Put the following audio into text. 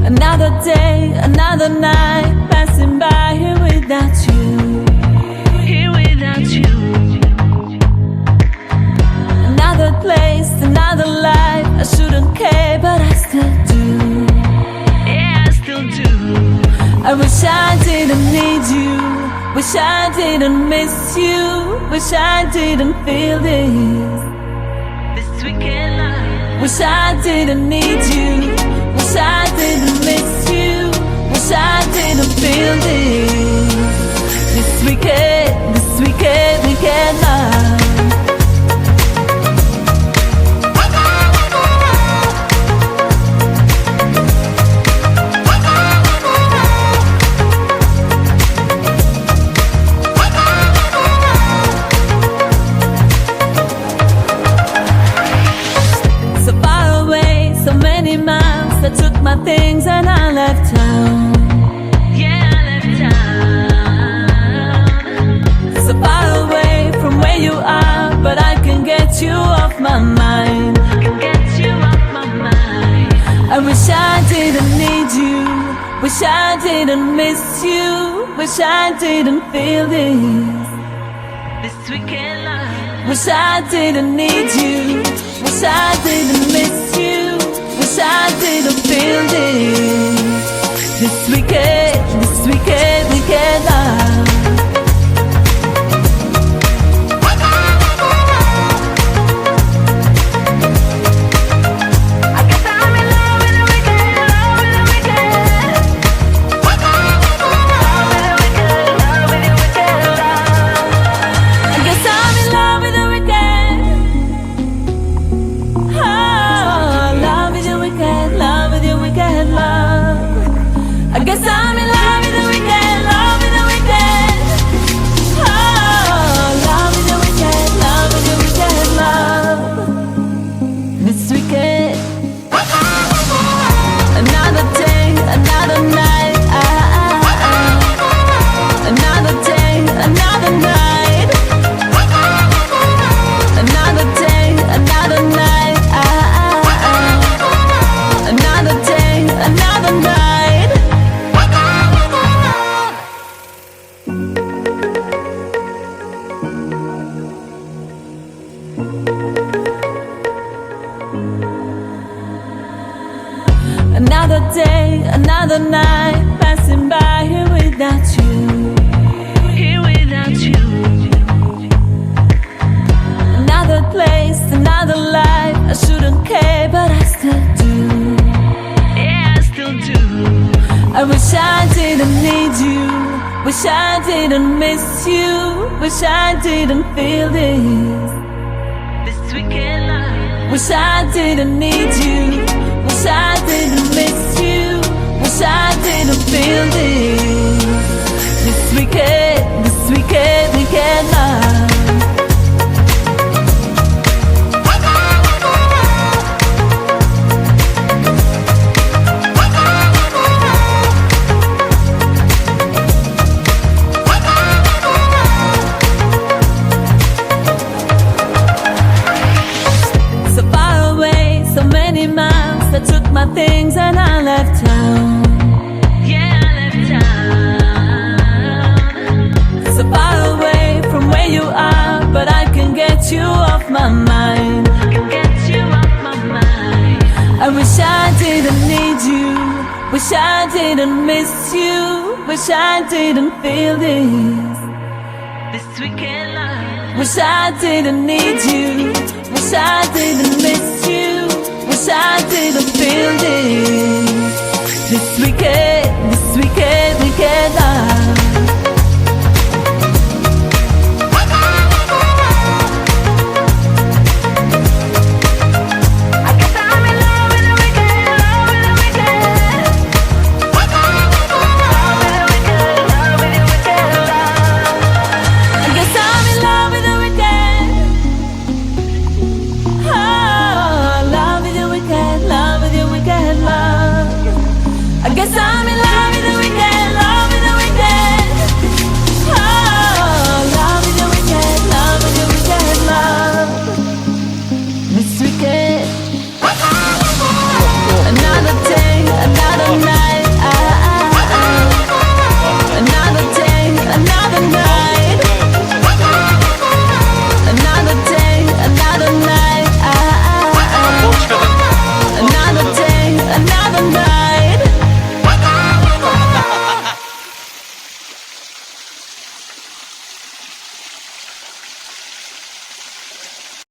Another day, another night, passing by here without you. Here without you. Another place, another life. I shouldn't care, but I still do. Yeah, I still do. I wish I didn't need you. Wish I didn't miss you. Wish I didn't feel this weekend love. Wish I didn't need you. Wish I didn't miss you. Wish I didn't feel this weekend love. I took my things and I left town. Yeah, I left town. So far away from where you are, but I can get you off my mind. I can get you off my mind. I wish I didn't need you. Wish I didn't miss you. Wish I didn't feel this weekend love. Wish I didn't need you. Wish I didn't miss you. Wish I didn't feel this weekend love. I guess I'm in love with the weekend, love with the weekend. Love with the weekend, love with the weekend love. I guess I'm in love with the weekend. Love with the weekend, love with the weekend love. I guess I'm in love with the weekend, love with the weekend. Love with the weekend, love with the weekend love. This weekend, another day, another night. Another day, another night. Another day, another night. Another day, another night. Another day, another night, passing by here without you. Here without you. Another place, another life. I shouldn't care, but I still do. Yeah, I still do. I wish I didn't need you. Wish I didn't miss you. Wish I didn't feel this weekend love. Wish I didn't need you. Wish I didn't miss you. Wish I didn't feel this weekend love. I took my things and I left town. Yeah, I left town. So far away from where you are, but I can get you off my mind. I can get you off my mind. I wish I didn't need you. Wish I didn't miss you. Wish I didn't feel this weekend love. Wish I didn't need you. Wish I didn't miss you. Wish I didn't feel this weekend.